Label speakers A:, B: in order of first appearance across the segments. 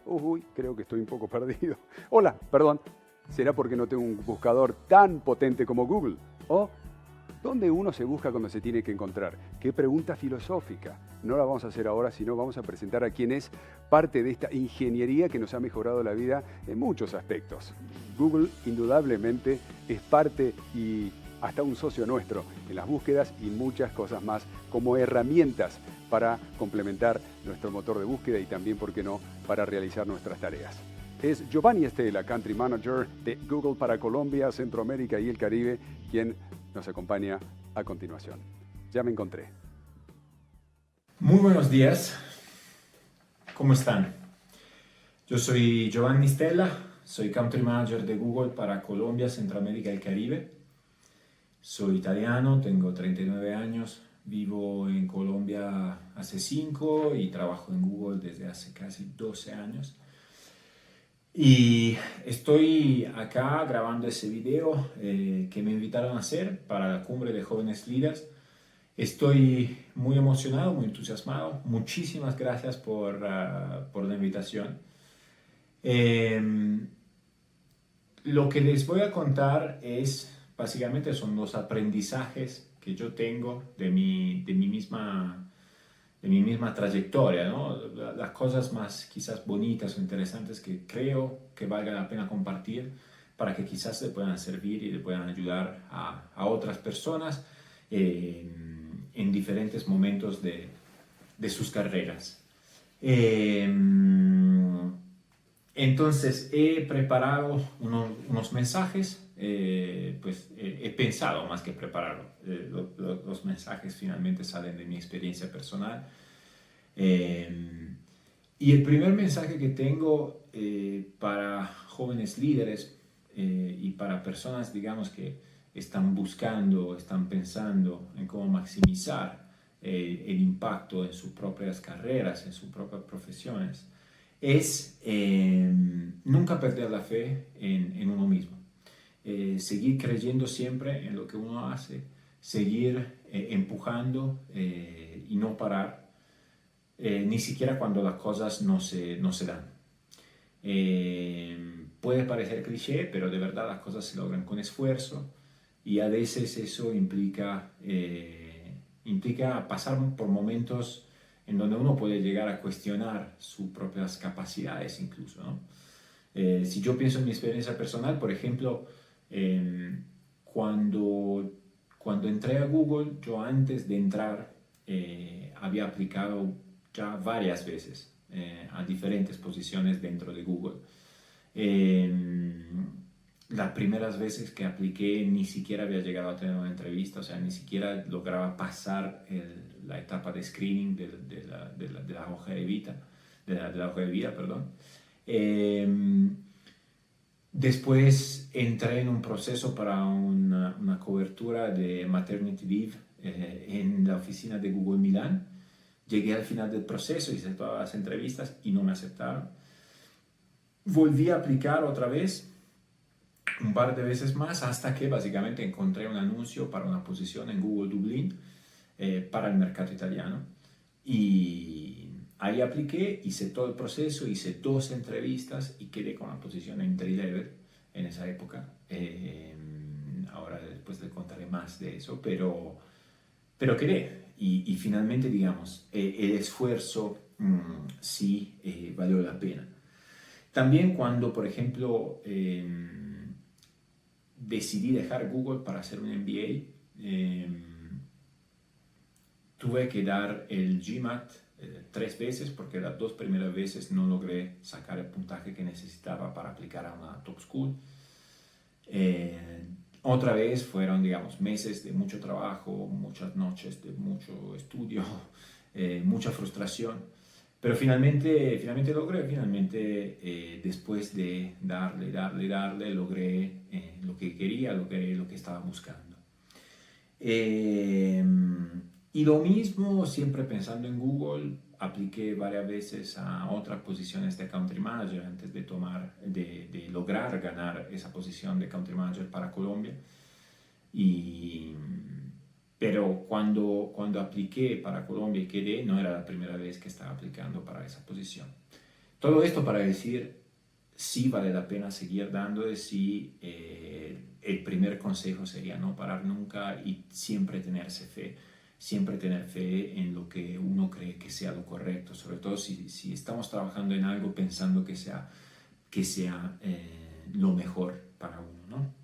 A: Uy, creo que estoy un poco perdido. Hola, perdón. ¿Será porque no tengo un buscador tan potente como Google? ¿O dónde uno se busca cuando se tiene que encontrar? Qué pregunta filosófica. No la vamos a hacer ahora, sino vamos a presentar a quien es parte de esta ingeniería que nos ha mejorado la vida en muchos aspectos. Google indudablemente es parte y hasta un socio nuestro en las búsquedas y muchas cosas más como herramientas para complementar nuestro motor de búsqueda y también, ¿por qué no?, para realizar nuestras tareas. Es Giovanni Estela, Country Manager de Google para Colombia, Centroamérica y el Caribe, quien nos acompaña a continuación. Ya me encontré.
B: Muy buenos días, ¿cómo están? Yo soy Giovanni Stella, soy Country Manager de Google para Colombia, Centroamérica y el Caribe. Soy italiano, tengo 39 años, vivo en Colombia hace 5 y trabajo en Google desde hace casi 12 años. Y estoy acá grabando ese video que me invitaron a hacer para la Cumbre de Jóvenes Líderes. Estoy muy emocionado, muy entusiasmado. Muchísimas gracias por la invitación. Lo que les voy a contar básicamente son los aprendizajes que yo tengo de mi misma trayectoria, ¿no? Las cosas más quizás bonitas o interesantes que creo que valga la pena compartir para que quizás le puedan servir y le puedan ayudar a otras personas en diferentes momentos de sus carreras. Entonces he preparado unos mensajes, he pensado más que prepararlo. Los mensajes finalmente salen de mi experiencia personal. Y el primer mensaje que tengo para jóvenes líderes y para personas, digamos, que están buscando, están pensando en cómo maximizar el impacto en sus propias carreras, en sus propias profesiones, es nunca perder la fe en uno mismo. Seguir creyendo siempre en lo que uno hace, seguir empujando y no parar, ni siquiera cuando las cosas no se dan. Puede parecer cliché, pero de verdad las cosas se logran con esfuerzo y a veces eso implica pasar por momentos en donde uno puede llegar a cuestionar sus propias capacidades incluso, ¿no? Si yo pienso en mi experiencia personal, por ejemplo, cuando entré a Google, yo antes de entrar había aplicado ya varias veces a diferentes posiciones dentro de Google. Las primeras veces que apliqué ni siquiera había llegado a tener una entrevista, o sea, ni siquiera lograba pasar la etapa de screening de la hoja de vida, perdón. Después entré en un proceso para una cobertura de maternity leave en la oficina de Google Milán. Llegué al final del proceso, hice todas las entrevistas y no me aceptaron. Volví a aplicar otra vez, un par de veces más, hasta que básicamente encontré un anuncio para una posición en Google Dublín para el mercado italiano. Y ahí apliqué, hice todo el proceso, hice 2 entrevistas y quedé con la posición entry level en esa época. Ahora después les contaré más de eso, pero quedé. Y finalmente, digamos, el esfuerzo sí valió la pena. También cuando, por ejemplo, decidí dejar Google para hacer un MBA, tuve que dar el GMAT 3 veces porque las 2 primeras veces no logré sacar el puntaje que necesitaba para aplicar a una top school. Otra vez fueron, digamos, meses de mucho trabajo, muchas noches de mucho estudio, mucha frustración. Pero finalmente logré, después de darle, logré lo que quería, lo que estaba buscando. Y lo mismo, siempre pensando en Google, apliqué varias veces a otras posiciones de Country Manager antes de lograr ganar esa posición de Country Manager para Colombia. Pero cuando apliqué para Colombia y quedé, no era la primera vez que estaba aplicando para esa posición. Todo esto para decir, sí vale la pena seguir dando, sí, el primer consejo sería no parar nunca y siempre tener fe en lo que uno cree que sea lo correcto, sobre todo si estamos trabajando en algo pensando que sea lo mejor para uno, ¿no?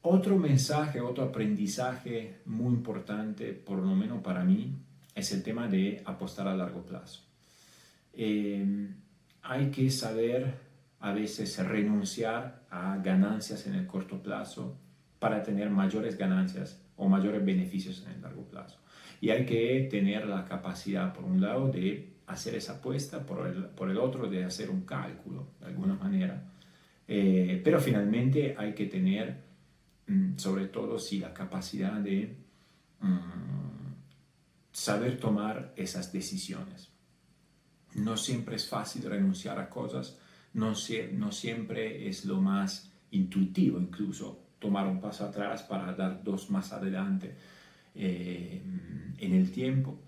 B: Otro mensaje, otro aprendizaje muy importante, por lo menos para mí, es el tema de apostar a largo plazo. Hay que saber a veces renunciar a ganancias en el corto plazo para tener mayores ganancias o mayores beneficios en el largo plazo. Y hay que tener la capacidad, por un lado, de hacer esa apuesta, por el otro, de hacer un cálculo, de alguna manera. Pero finalmente hay que tener, sobre todo, sí, la capacidad de saber tomar esas decisiones. No siempre es fácil renunciar a cosas, no siempre es lo más intuitivo, incluso tomar un paso atrás para dar dos más adelante en el tiempo.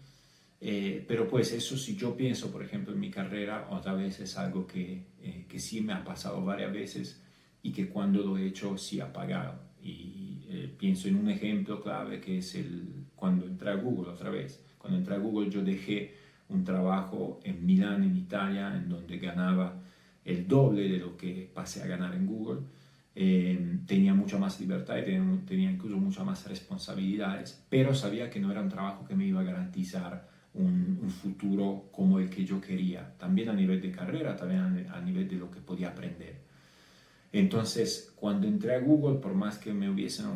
B: Pero pues eso, si yo pienso, por ejemplo, en mi carrera, otra vez es algo que sí me ha pasado varias veces y que cuando lo he hecho sí ha pagado. Y pienso en un ejemplo clave que es cuando entré a Google otra vez. Cuando entré a Google yo dejé un trabajo en Milán, en Italia, en donde ganaba el doble de lo que pasé a ganar en Google. Tenía mucha más libertad y tenía incluso muchas más responsabilidades, pero sabía que no era un trabajo que me iba a garantizar un futuro como el que yo quería, también a nivel de carrera, también a nivel de lo que podía aprender. Entonces, cuando entré a Google, por más que me hubiesen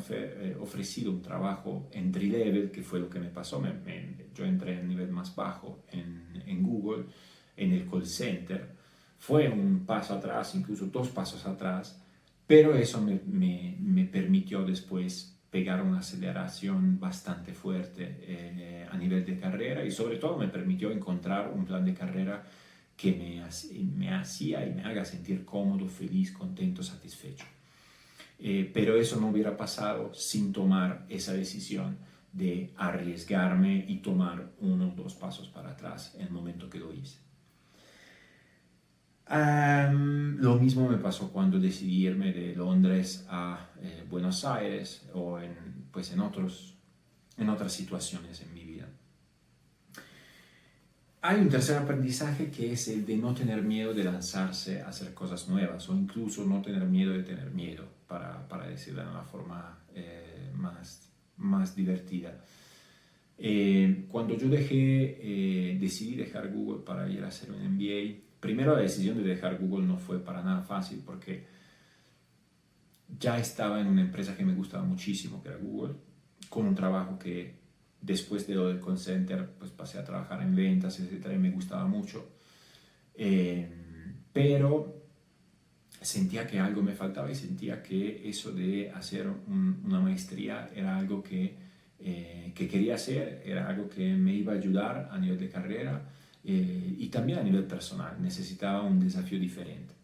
B: ofrecido un trabajo entry level, que fue lo que me pasó, yo entré a nivel más bajo en Google, en el call center, fue un paso atrás, incluso dos pasos atrás, pero eso me permitió después pegar una aceleración bastante fuerte a nivel de carrera y sobre todo me permitió encontrar un plan de carrera que me hacía y me haga sentir cómodo, feliz, contento, satisfecho. Pero eso no hubiera pasado sin tomar esa decisión de arriesgarme y tomar uno o dos pasos para atrás en el momento que lo hice. Lo mismo me pasó cuando decidí irme de Londres a Buenos Aires o en otras situaciones en mi vida. Hay un tercer aprendizaje que es el de no tener miedo de lanzarse a hacer cosas nuevas o incluso no tener miedo de tener miedo, para decirlo de una forma más divertida. Cuando yo decidí dejar Google para ir a hacer un MBA, primero la decisión de dejar Google no fue para nada fácil porque ya estaba en una empresa que me gustaba muchísimo, que era Google, con un trabajo que después de lo del call center, pues pasé a trabajar en ventas, etcétera, y me gustaba mucho. Pero sentía que algo me faltaba y sentía que eso de hacer una maestría era algo que quería hacer, era algo que me iba a ayudar a nivel de carrera y también a nivel personal. Necesitaba un desafío diferente.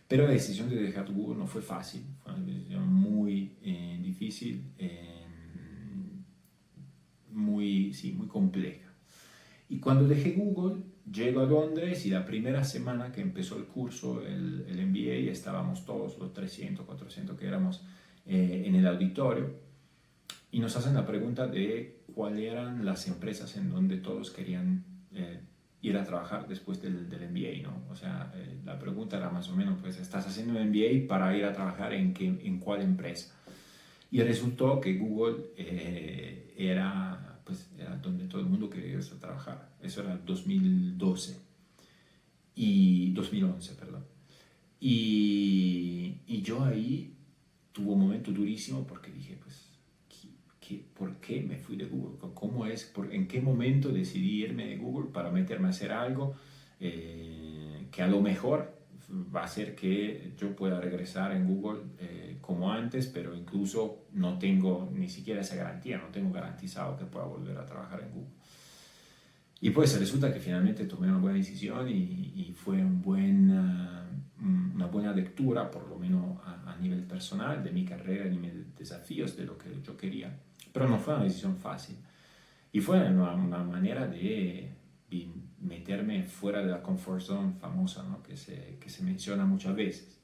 B: Pero la decisión de dejar Google no fue fácil, fue una decisión muy difícil, muy compleja. Y cuando dejé Google, llego a Londres y la primera semana que empezó el curso, el MBA, estábamos todos, los 300, 400 que éramos en el auditorio, y nos hacen la pregunta de cuáles eran las empresas en donde todos querían ir a trabajar después del MBA, ¿no? O sea, la pregunta era más o menos, pues, ¿estás haciendo un MBA para ir a trabajar en cuál empresa? Y resultó que Google era donde todo el mundo quería ir a trabajar. Eso era 2012 y 2011, perdón. Y yo ahí tuve un momento durísimo porque dije, pues, ¿por qué me fui de Google? ¿En qué momento decidí irme de Google para meterme a hacer algo que a lo mejor va a hacer que yo pueda regresar en Google como antes, pero incluso no tengo ni siquiera esa garantía, no tengo garantizado que pueda volver a trabajar en Google? Y pues resulta que finalmente tomé una buena decisión y fue una buena lectura, por lo menos a nivel personal, de mi carrera, a nivel de desafíos, de lo que yo quería. Pero no fue una decisión fácil. Y fue una manera de meterme fuera de la comfort zone famosa, ¿no? que se menciona muchas veces.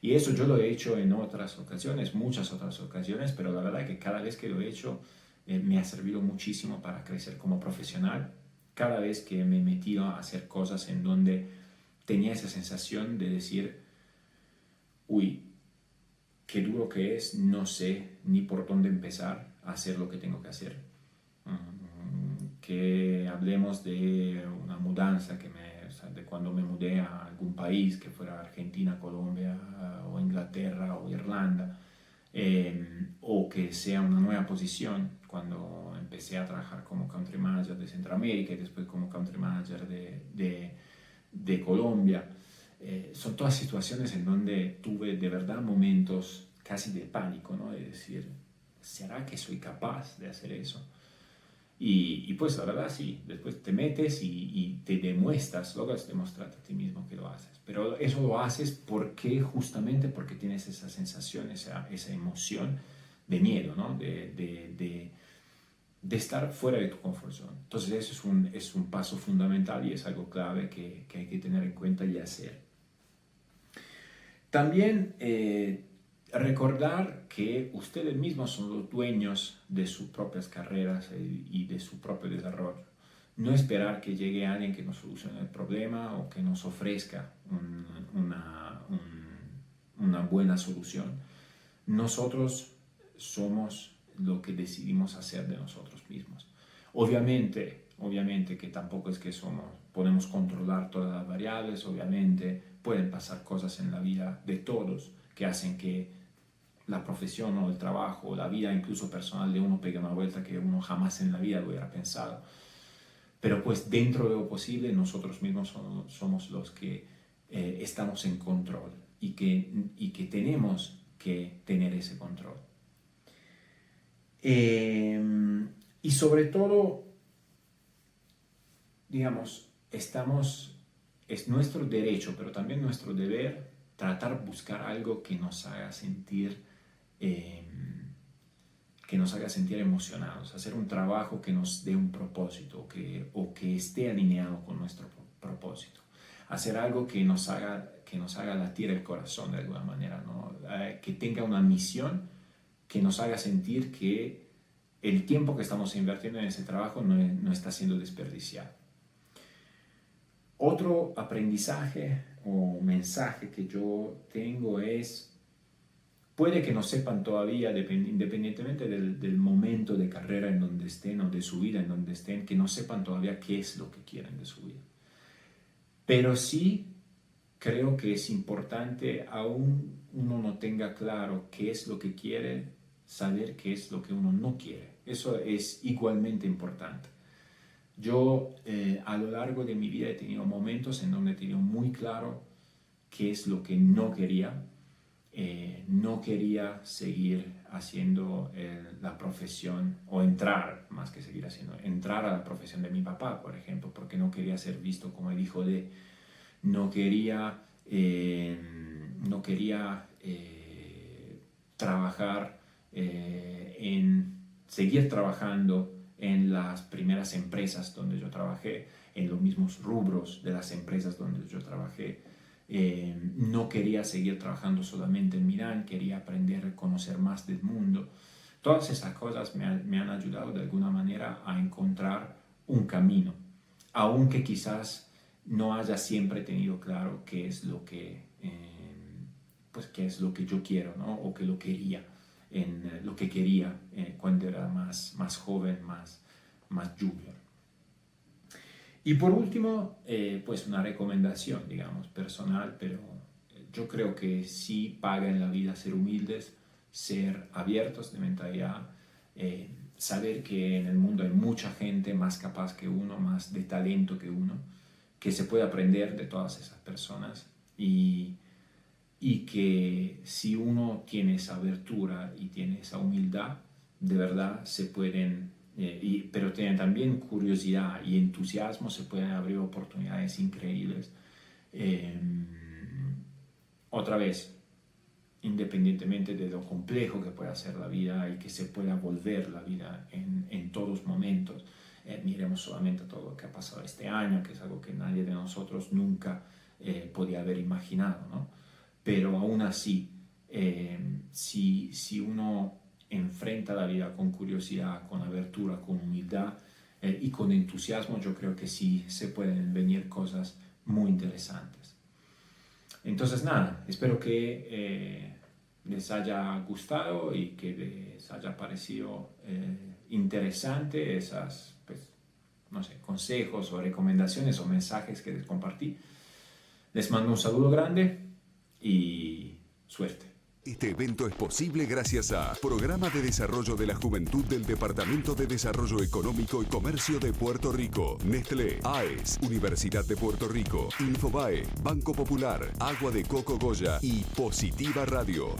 B: Y eso yo lo he hecho en otras ocasiones, muchas otras ocasiones, pero la verdad es que cada vez que lo he hecho me ha servido muchísimo para crecer como profesional. Cada vez que me he metido a hacer cosas en donde tenía esa sensación de decir, uy, qué duro que es, no sé ni por dónde empezar a hacer lo que tengo que hacer. Que hablemos de una mudanza o sea, de cuando me mudé a algún país, que fuera Argentina, Colombia o Inglaterra o Irlanda, o que sea una nueva posición, cuando empecé a trabajar como country manager de Centroamérica y después como country manager de Colombia. Son todas situaciones en donde tuve de verdad momentos casi de pánico, ¿no? De decir, ¿será que soy capaz de hacer eso? Y pues la verdad sí, después te metes y te demuestras, logras demostrarte a ti mismo que lo haces. Pero eso lo haces justamente porque tienes esa sensación, esa emoción de miedo, ¿no? De estar fuera de tu comfort zone. Entonces eso es un paso fundamental y es algo clave que hay que tener en cuenta y hacer. También recordar que ustedes mismos son los dueños de sus propias carreras y de su propio desarrollo. No esperar que llegue alguien que nos solucione el problema o que nos ofrezca una buena solución. Nosotros somos lo que decidimos hacer de nosotros mismos. Obviamente que tampoco es que podemos controlar todas las variables, obviamente pueden pasar cosas en la vida de todos que hacen que la profesión o el trabajo o la vida incluso personal de uno pegue una vuelta que uno jamás en la vida lo hubiera pensado. Pero pues dentro de lo posible nosotros mismos somos los que estamos en control y que tenemos que tener ese control. Y sobre todo, digamos, es nuestro derecho, pero también nuestro deber tratar de buscar algo que nos haga sentir emocionados, hacer un trabajo que nos dé un propósito o que esté alineado con nuestro propósito, hacer algo que nos haga latir el corazón de alguna manera, ¿no? Que tenga una misión que nos haga sentir que el tiempo que estamos invirtiendo en ese trabajo no está siendo desperdiciado. Otro aprendizaje o mensaje que yo tengo es, puede que no sepan todavía, independientemente del momento de carrera en donde estén o de su vida en donde estén, que no sepan todavía qué es lo que quieren de su vida. Pero sí creo que es importante, aún uno no tenga claro qué es lo que quiere, saber qué es lo que uno no quiere. Eso es igualmente importante. Yo a lo largo de mi vida he tenido momentos en donde he tenido muy claro qué es lo que no quería. No quería seguir haciendo la profesión o entrar, más que seguir haciendo, entrar a la profesión de mi papá, por ejemplo, porque no quería ser visto como el hijo de, no quería trabajar seguir trabajando en las primeras empresas donde yo trabajé, en los mismos rubros de las empresas donde yo trabajé. No quería seguir trabajando solamente en Milán, quería aprender a conocer más del mundo. Todas esas cosas me han ayudado de alguna manera a encontrar un camino, aunque quizás no haya siempre tenido claro qué es lo que yo quiero, ¿no? O que lo quería. Lo que quería cuando era más joven, más junior. Y por último, pues una recomendación, digamos, personal, pero yo creo que sí paga en la vida ser humildes, ser abiertos de mentalidad, saber que en el mundo hay mucha gente más capaz que uno, más de talento que uno, que se puede aprender de todas esas personas y que si uno tiene esa abertura y tiene esa humildad, de verdad se pueden, pero tienen también curiosidad y entusiasmo, se pueden abrir oportunidades increíbles. Otra vez, independientemente de lo complejo que pueda ser la vida y que se pueda volver la vida en todos momentos, miremos solamente todo lo que ha pasado este año, que es algo que nadie de nosotros nunca podía haber imaginado, ¿no? Pero aún así, si uno enfrenta la vida con curiosidad, con abertura, con humildad y con entusiasmo, yo creo que sí se pueden venir cosas muy interesantes. Entonces nada, espero que les haya gustado y que les haya parecido interesante esas, pues, no sé, consejos o recomendaciones o mensajes que les compartí. Les mando un saludo grande y suerte.
C: Este evento es posible gracias a Programa de Desarrollo de la Juventud del Departamento de Desarrollo Económico y Comercio de Puerto Rico, Nestlé, AES, Universidad de Puerto Rico, Infobae, Banco Popular, Agua de Coco Goya y Positiva Radio.